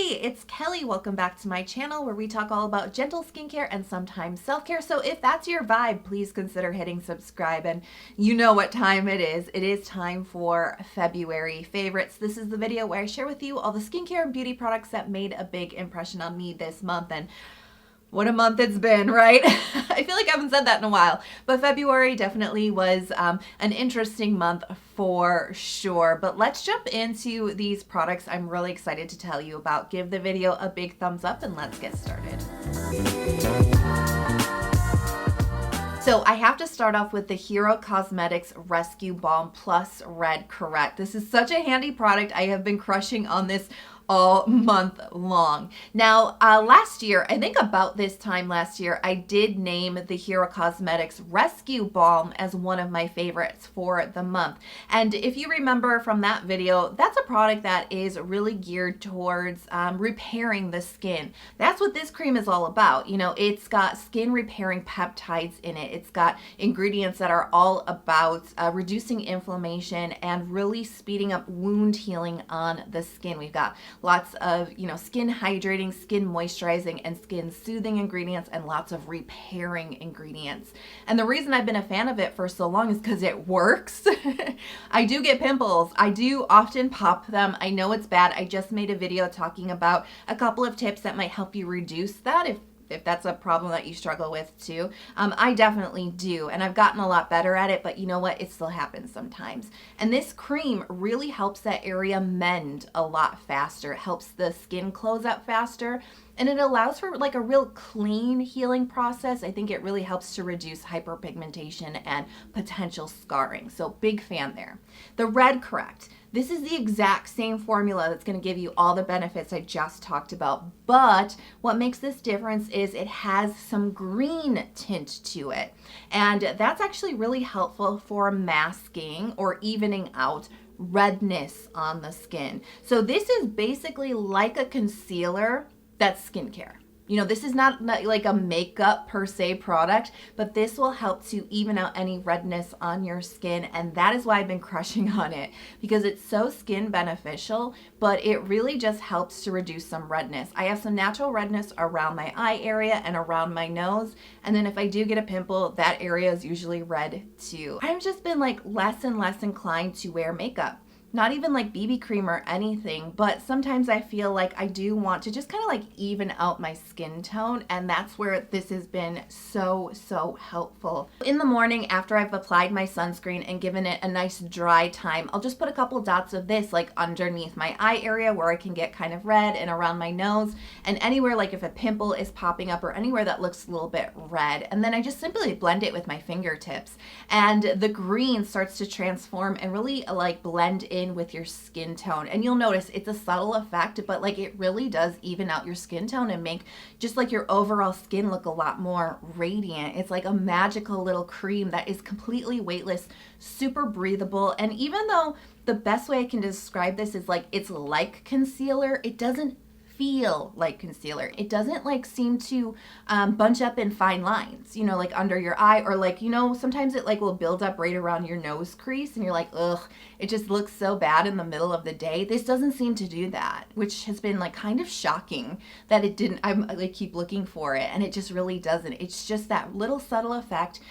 Hey, it's Kelly. Welcome back to my channel where we talk all about gentle skincare and sometimes self-care. So if that's your vibe, please consider hitting subscribe. And you know what time it is. It is time for February favorites. This is the video where I share with you all the skincare and beauty products that made a big impression on me this month. And what a month it's been, right? I feel like I haven't said that in a while, but February definitely was an interesting month for sure. But let's jump into these products I'm really excited to tell you about. Give the video a big thumbs up and let's get started. So I have to start off with the Hero Cosmetics Rescue Balm Plus Red Correct. This is such a handy product. I have been crushing on this all month long. Now, last year, I think about this time last year, I did name the Hero Cosmetics Rescue Balm as one of my favorites for the month. And if you remember from that video, that's a product that is really geared towards repairing the skin. That's what this cream is all about. You know, it's got skin repairing peptides in it. It's got ingredients that are all about reducing inflammation and really speeding up wound healing on the skin. We've got lots of, you know, skin hydrating, skin moisturizing, and skin soothing ingredients, and lots of repairing ingredients. And the reason I've been a fan of it for so long is because it works. I do get pimples. I do often pop them. I know it's bad. I just made a video talking about a couple of tips that might help you reduce that if that's a problem that you struggle with too. I definitely do, and I've gotten a lot better at it, but you know what? It still happens sometimes. And this cream really helps that area mend a lot faster. It helps the skin close up faster, and it allows for like a real clean healing process. I think it really helps to reduce hyperpigmentation and potential scarring. So big fan there. The Red Correct. This is the exact same formula that's going to give you all the benefits I just talked about, but what makes this difference is it has some green tint to it, and that's actually really helpful for masking or evening out redness on the skin. So this is basically like a concealer that's skincare. You know, this is not like a makeup per se product, but this will help to even out any redness on your skin. And that is why I've been crushing on it, because it's so skin beneficial, but it really just helps to reduce some redness. I have some natural redness around my eye area and around my nose. And then if I do get a pimple, that area is usually red too. I've just been like less and less inclined to wear makeup. Not even like BB cream or anything, but sometimes I feel like I do want to just kind of like even out my skin tone, and that's where this has been so helpful. In the morning after I've applied my sunscreen and given it a nice dry time, I'll just put a couple dots of this like underneath my eye area where I can get kind of red, and around my nose, and anywhere like if a pimple is popping up or anywhere that looks a little bit red. And then I just simply blend it with my fingertips, and the green starts to transform and really like blend in with your skin tone. And you'll notice it's a subtle effect, but like it really does even out your skin tone and make just like your overall skin look a lot more radiant. It's like a magical little cream that is completely weightless, super breathable. And even though the best way I can describe this is like it's like concealer, it doesn't feel like concealer. It doesn't like seem to bunch up in fine lines, you know, like under your eye, or like, you know, sometimes it like will build up right around your nose crease and you're like, ugh, it just looks so bad in the middle of the day. This doesn't seem to do that, which has been like kind of shocking that it didn't. I like keep looking for it and it just really doesn't. It's just that little subtle effect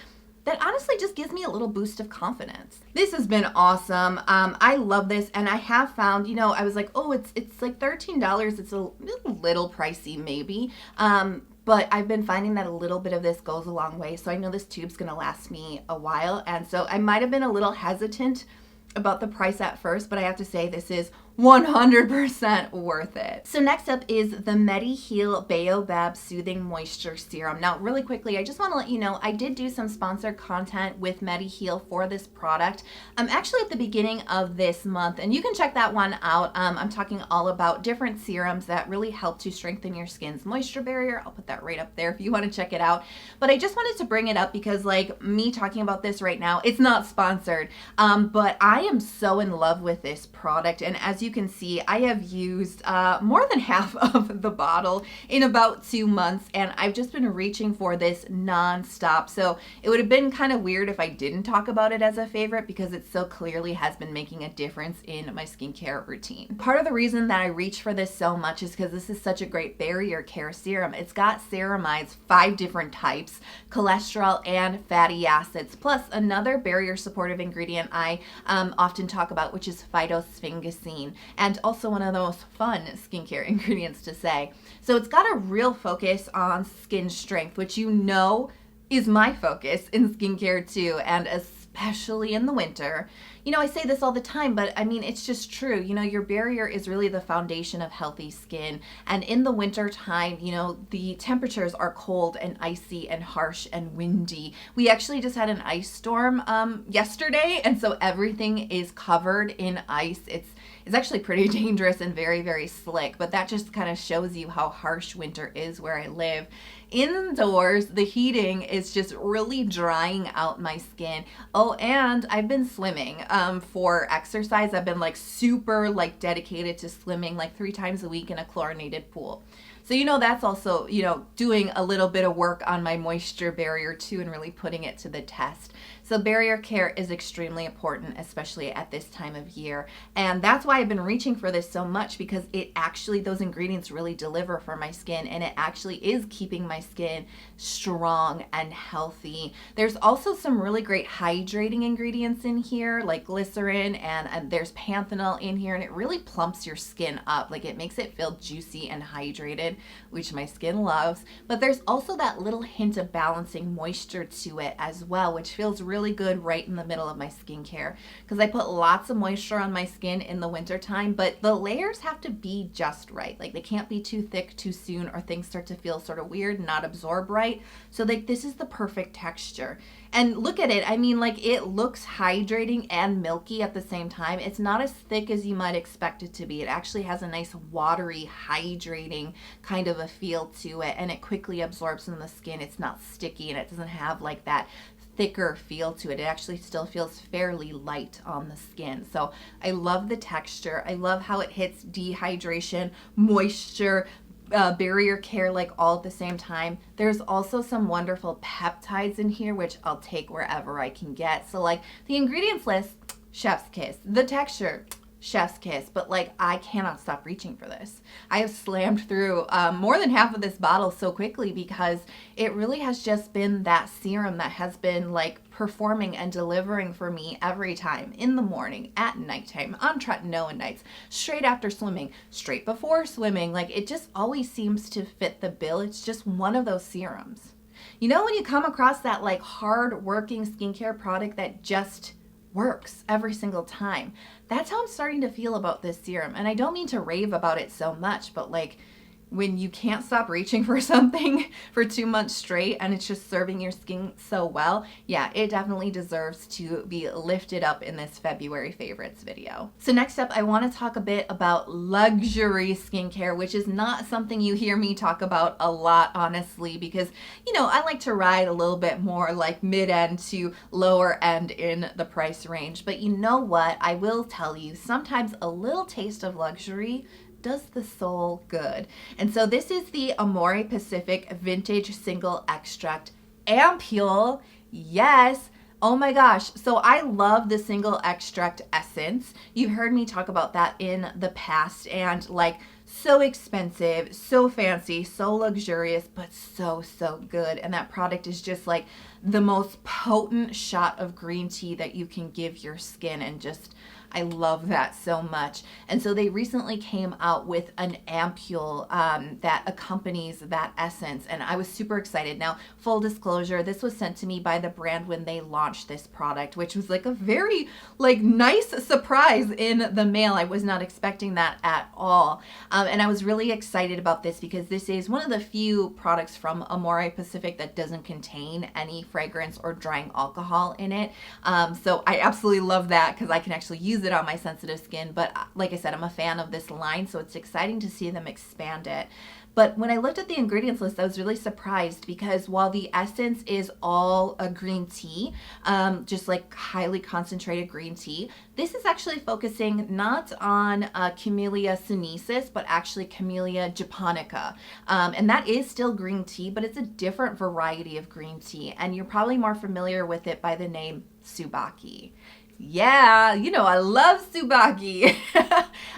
that honestly just gives me a little boost of confidence. This has been awesome. I love this, and I have found, you know, I was like, oh, it's like $13. It's a little pricey maybe, but I've been finding that a little bit of this goes a long way. So I know this tube's gonna last me a while, and so I might have been a little hesitant about the price at first, but I have to say this is 100% worth it. So next up is the Mediheal Baobab Soothing Moisture Serum. Now, really quickly, I just want to let you know, I did do some sponsored content with Mediheal for this product. Actually at the beginning of this month, and you can check that one out. I'm talking all about different serums that really help to strengthen your skin's moisture barrier. I'll put that right up there if you want to check it out. But I just wanted to bring it up because like me talking about this right now, it's not sponsored, but I am so in love with this product. And as you can see, I have used more than half of the bottle in about 2 months, and I've just been reaching for this non-stop. So it would have been kind of weird if I didn't talk about it as a favorite, because it so clearly has been making a difference in my skincare routine. Part of the reason that I reach for this so much is because this is such a great barrier care serum. It's got ceramides, 5 different types, cholesterol and fatty acids, plus another barrier supportive ingredient I often talk about, which is phytosphingosine, and also one of the most fun skincare ingredients to say. So it's got a real focus on skin strength, which you know is my focus in skincare too, and especially in the winter. You know, I say this all the time, but I mean, it's just true. You know, your barrier is really the foundation of healthy skin. And in the winter time, you know, the temperatures are cold and icy and harsh and windy. We actually just had an ice storm yesterday, and so everything is covered in ice. It's actually pretty dangerous and very, very slick, but that just kind of shows you how harsh winter is where I live. Indoors, the heating is just really drying out my skin. Oh, and I've been swimming for exercise. I've been like super like dedicated to swimming like 3 times a week in a chlorinated pool. So, you know, that's also, you know, doing a little bit of work on my moisture barrier too, and really putting it to the test. So barrier care is extremely important, especially at this time of year. And that's why I've been reaching for this so much, because it actually, those ingredients really deliver for my skin, and it actually is keeping my skin strong and healthy. There's also some really great hydrating ingredients in here, like glycerin, and there's panthenol in here, and it really plumps your skin up. Like, it makes it feel juicy and hydrated, which my skin loves. But there's also that little hint of balancing moisture to it as well, which feels really good right in the middle of my skincare, because I put lots of moisture on my skin in the winter time, but the layers have to be just right. Like, they can't be too thick too soon, or things start to feel sort of weird, not absorb right. So like, this is the perfect texture. And look at it. I mean, like, it looks hydrating and milky at the same time. It's not as thick as you might expect it to be. It actually has a nice watery, hydrating kind of a feel to it, and it quickly absorbs in the skin. It's not sticky, and it doesn't have like that thicker feel to it. It actually still feels fairly light on the skin. So I love the texture. I love how it hits dehydration, moisture, barrier care, like all at the same time. There's also some wonderful peptides in here, which I'll take wherever I can get. So like, the ingredients list, chef's kiss. The texture, chef's kiss. But like, I cannot stop reaching for this. I have slammed through more than half of this bottle so quickly, because it really has just been that serum that has been like performing and delivering for me every time, in the morning, at nighttime, on tretinoin nights, straight after swimming, straight before swimming. Like, it just always seems to fit the bill. It's just one of those serums. You know, when you come across that like hard working skincare product that just works every single time, that's how I'm starting to feel about this serum. And I don't mean to rave about it so much, but like, when you can't stop reaching for something for 2 months straight and it's just serving your skin so well, yeah, it definitely deserves to be lifted up in this February favorites video. So next up, I want to talk a bit about luxury skincare, which is not something you hear me talk about a lot, honestly, because, you know, I like to ride a little bit more like mid-end to lower end in the price range. But you know what? I will tell you, sometimes a little taste of luxury does the soul good. And so this is the Amore Pacific Vintage Single Extract Ampoule. Yes. Oh my gosh. So I love the single extract essence. You've heard me talk about that in the past, and like, so expensive, so fancy, so luxurious, but so, so good. And that product is just like the most potent shot of green tea that you can give your skin, and just, I love that so much. And so they recently came out with an ampoule that accompanies that essence, and I was super excited. Now, full disclosure, this was sent to me by the brand when they launched this product, which was like a very like nice surprise in the mail. I was not expecting that at all. And I was really excited about this because this is one of the few products from Amore Pacific that doesn't contain any fragrance or drying alcohol in it. So I absolutely love that, because I can actually use it on my sensitive skin, but like I said, I'm a fan of this line, so it's exciting to see them expand it. But when I looked at the ingredients list, I was really surprised because while the essence is all a green tea, just like highly concentrated green tea, this is actually focusing not on Camellia sinensis, but actually Camellia japonica. And that is still green tea, but it's a different variety of green tea. And you're probably more familiar with it by the name Tsubaki. Yeah, you know, I love Tsubaki.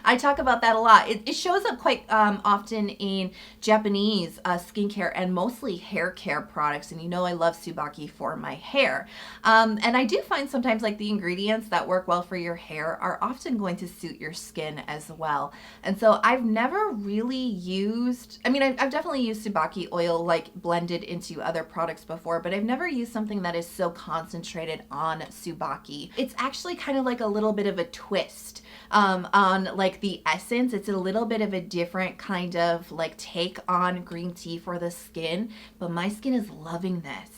I talk about that a lot. It shows up quite often in Japanese skincare and mostly hair care products. And you know I love Tsubaki for my hair. And I do find sometimes like the ingredients that work well for your hair are often going to suit your skin as well. And so I've never really used, I mean, I've definitely used Tsubaki oil like blended into other products before, but I've never used something that is so concentrated on Tsubaki. It's actually kind of like a little bit of a twist on like the essence. It's a little bit of a different kind of like take on green tea for the skin, but my skin is loving this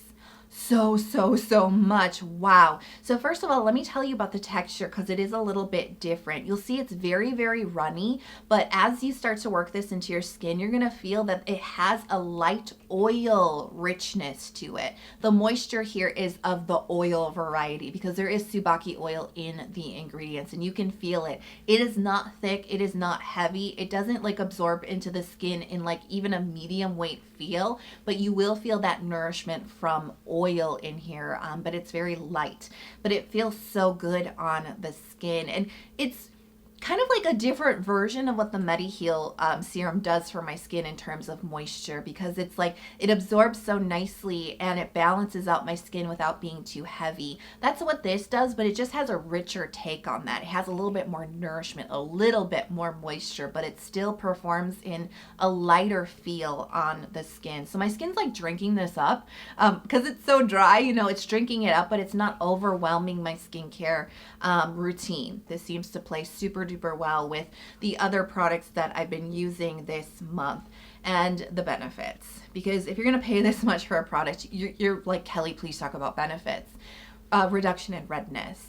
so much. Wow. So first of all, let me tell you about the texture because it is a little bit different. You'll see it's very runny, but as you start to work this into your skin, you're going to feel that it has a light oil richness to it. The moisture here is of the oil variety because there is Tsubaki oil in the ingredients and you can feel it. It is not thick. It is not heavy. It doesn't like absorb into the skin in like even a medium weight feel, but you will feel that nourishment from oil in here, but it's very light, but it feels so good on the skin. And it's kind of like a different version of what the Mediheal serum does for my skin in terms of moisture, because it's like it absorbs so nicely and it balances out my skin without being too heavy. That's what this does, but it just has a richer take on that. It has a little bit more nourishment, a little bit more moisture, but it still performs in a lighter feel on the skin. So my skin's like drinking this up because it's so dry, you know, it's drinking it up, but it's not overwhelming my skincare routine. This seems to play super duper well with the other products that I've been using this month and the benefits, because if you're going to pay this much for a product, you're like, Kelly, please talk about benefits. Reduction in redness,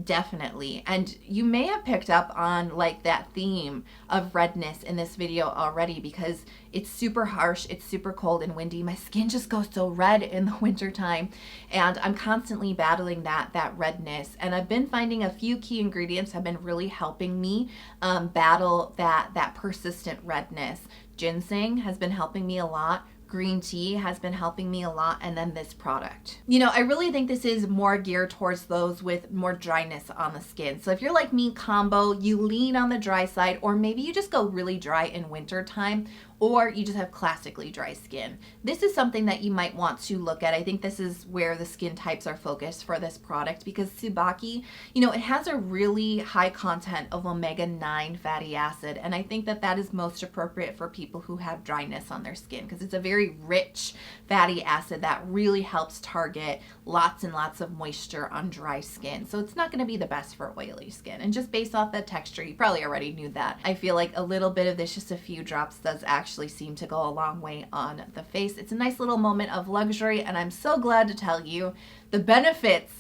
definitely. And you may have picked up on like that theme of redness in this video already because it's super harsh, it's super cold and windy. My skin just goes so red in the winter time and I'm constantly battling that redness. And I've been finding a few key ingredients have been really helping me battle that persistent redness. Ginseng has been helping me a lot. Green tea has been helping me a lot, and then this product. You know, I really think this is more geared towards those with more dryness on the skin. So if you're like me combo, you lean on the dry side, or maybe you just go really dry in winter time, or you just have classically dry skin. This is something that you might want to look at. I think this is where the skin types are focused for this product because Tsubaki, you know, it has a really high content of omega-9 fatty acid, and I think that that is most appropriate for people who have dryness on their skin because it's a very rich fatty acid that really helps target lots and lots of moisture on dry skin. So it's not going to be the best for oily skin. And just based off the texture, you probably already knew that. I feel like a little bit of this, just a few drops, does actually seem to go a long way on the face. It's a nice little moment of luxury, and I'm so glad to tell you the benefits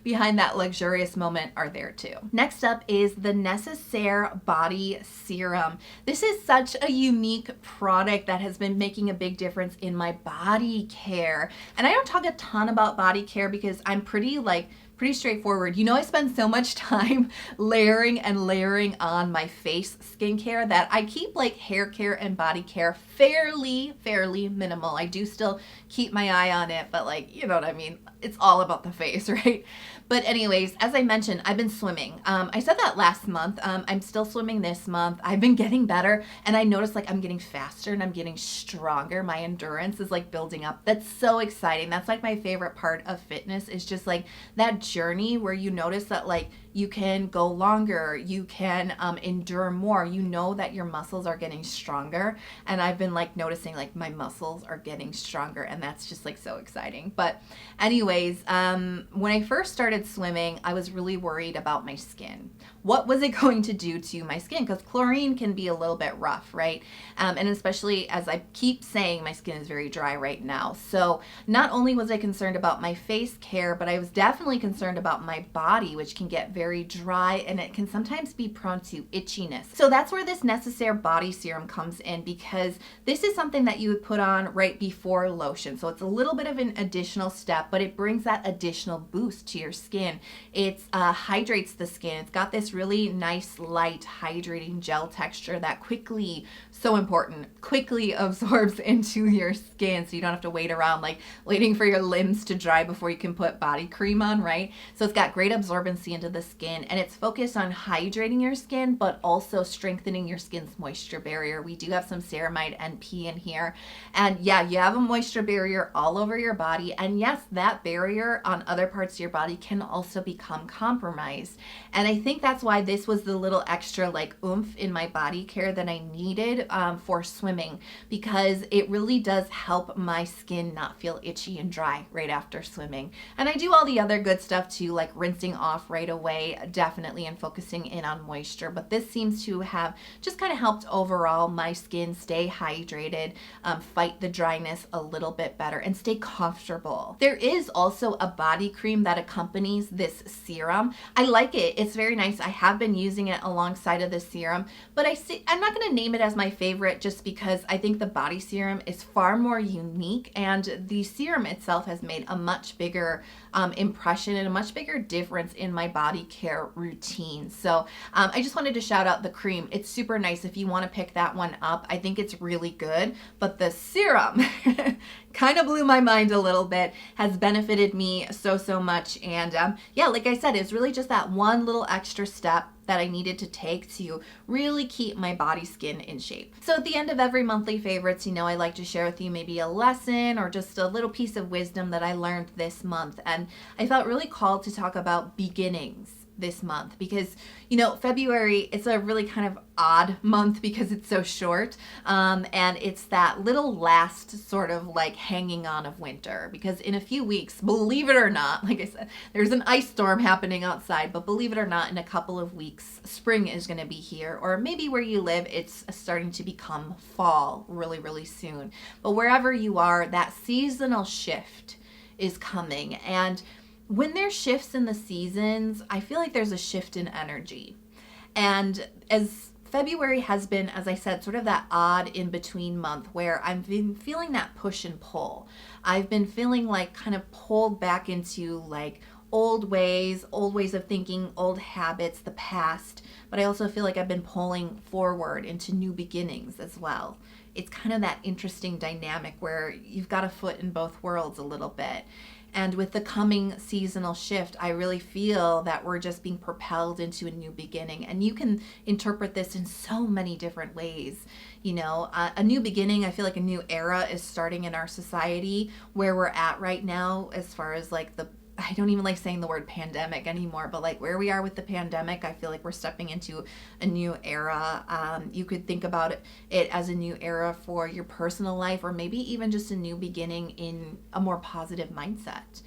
behind that luxurious moment are there too. Next up is the Necessaire Body Serum. This is such a unique product that has been making a big difference in my body care. And I don't talk a ton about body care because I'm pretty straightforward. You know, I spend so much time layering on my face skincare that I keep like hair care and body care fairly minimal. I do still keep my eye on it, but like, you know what I mean? It's all about the face, right? But anyways, as I mentioned, I've been swimming. I said that last month. I'm still swimming this month. I've been getting better, and I noticed like I'm getting faster and I'm getting stronger. My endurance is like building up. That's so exciting. That's like my favorite part of fitness, is just like that journey where you notice that like you can go longer, you can endure more, you know that your muscles are getting stronger. And I've been like noticing like my muscles are getting stronger, and that's just like so exciting. But anyways, when I first started swimming, I was really worried about my skin. What was it going to do to my skin? Because chlorine can be a little bit rough, right? And especially as I keep saying, my skin is very dry right now. So not only was I concerned about my face care, but I was definitely concerned about my body, which can get very dry, and it can sometimes be prone to itchiness. So that's where this Necessaire body serum comes in, because this is something that you would put on right before lotion. So it's a little bit of an additional step, but it brings that additional boost to your skin. It hydrates the skin. It's got this really nice, light, hydrating gel texture that quickly, so important, quickly absorbs into your skin, so you don't have to wait around like waiting for your limbs to dry before you can put body cream on, right? So it's got great absorbency into the skin, and it's focused on hydrating your skin, but also strengthening your skin's moisture barrier. We do have some ceramide NP in here, and yeah, you have a moisture barrier all over your body, and yes, that barrier on other parts of your body can also become compromised. And I think that's why this was the little extra like oomph in my body care that I needed for swimming, because it really does help my skin not feel itchy and dry right after swimming. And I do all the other good stuff too, like rinsing off right away, definitely, and focusing in on moisture. But this seems to have just kind of helped overall my skin stay hydrated, fight the dryness a little bit better, and stay comfortable. There is also a body cream that accompanies this serum. I like it. It's very nice. I have been using it alongside of the serum, but I'm not going to name it as my favorite just because I think the body serum is far more unique, and the serum itself has made a much bigger impression and a much bigger difference in my body care routine. So I just wanted to shout out the cream. It's super nice if you want to pick that one up. I think it's really good, but the serum kind of blew my mind a little bit, has benefited me so much. And yeah, like I said, it's really just that one little extra step that I needed to take to really keep my body skin in shape. So at the end of every monthly favorites, you know, I like to share with you maybe a lesson or just a little piece of wisdom that I learned this month. And I felt really called to talk about beginnings this month because, you know, February, it's a really kind of odd month because it's so short, and it's that little last sort of like hanging on of winter, because in a few weeks, believe it or not, like I said, there's an ice storm happening outside, but believe it or not, in a couple of weeks, spring is going to be here, or maybe where you live, it's starting to become fall really soon. But wherever you are, that seasonal shift is coming, and when there's shifts in the seasons, I feel like there's a shift in energy. And as February has been, as I said, sort of that odd in-between month where I've been feeling that push and pull. I've been feeling like kind of pulled back into like old ways of thinking, old habits, the past. But I also feel like I've been pulling forward into new beginnings as well. It's kind of that interesting dynamic where you've got a foot in both worlds a little bit. And with the coming seasonal shift, I really feel that we're just being propelled into a new beginning. And you can interpret this in so many different ways. You know, a new beginning, I feel like a new era is starting in our society where we're at right now as far as like I don't even like saying the word pandemic anymore, but like where we are with the pandemic, I feel like we're stepping into a new era. You could think about it as a new era for your personal life, or maybe even just a new beginning in a more positive mindset.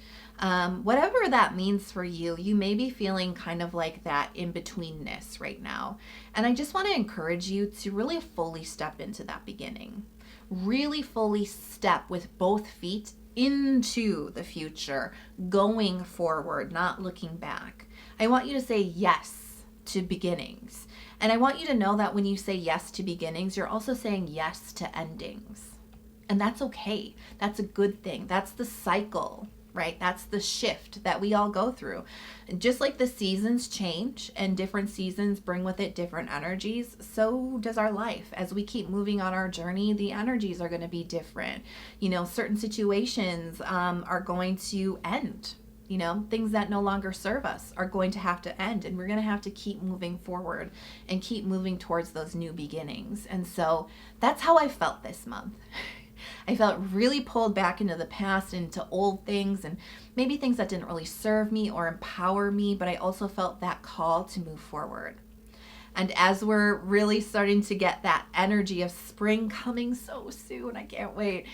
Whatever that means for you, you may be feeling kind of like that in-betweenness right now. And I just want to encourage you to really fully step into that beginning. Really fully step with both feet into the future, going forward, not looking back. I want you to say yes to beginnings. And I want you to know that when you say yes to beginnings, you're also saying yes to endings. And that's okay. That's a good thing. That's the cycle, right? That's the shift that we all go through. And just like the seasons change and different seasons bring with it different energies, so does our life. As we keep moving on our journey, the energies are going to be different. You know, certain situations are going to end. You know, things that no longer serve us are going to have to end, and we're going to have to keep moving forward and keep moving towards those new beginnings. And so that's how I felt this month. I felt really pulled back into the past, into old things, and maybe things that didn't really serve me or empower me, but I also felt that call to move forward. And as we're really starting to get that energy of spring coming so soon, I can't wait,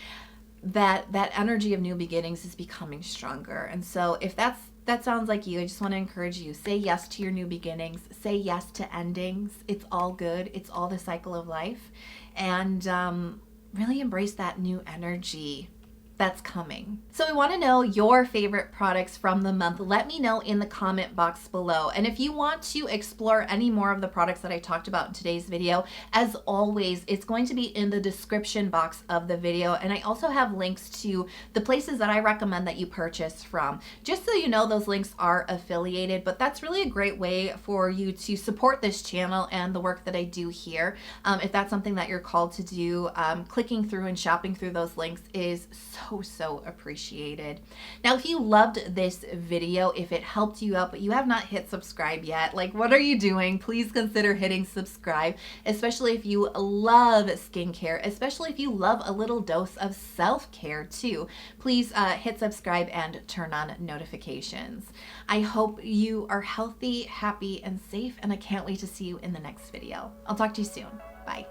that energy of new beginnings is becoming stronger. And so if that sounds like you, I just want to encourage you, say yes to your new beginnings, say yes to endings. It's all good. It's all the cycle of life. And really embrace that new energy that's coming. So we want to know your favorite products from the month. Let me know in the comment box below. And if you want to explore any more of the products that I talked about in today's video, as always, it's going to be in the description box of the video. And I also have links to the places that I recommend that you purchase from. Just so you know, those links are affiliated, but that's really a great way for you to support this channel and the work that I do here. If that's something that you're called to do, clicking through and shopping through those links is so appreciated. Now, if you loved this video, if it helped you out, but you have not hit subscribe yet, like, what are you doing? Please consider hitting subscribe, especially if you love skincare, especially if you love a little dose of self-care too. Please hit subscribe and turn on notifications. I hope you are healthy, happy, and safe, and I can't wait to see you in the next video. I'll talk to you soon. Bye.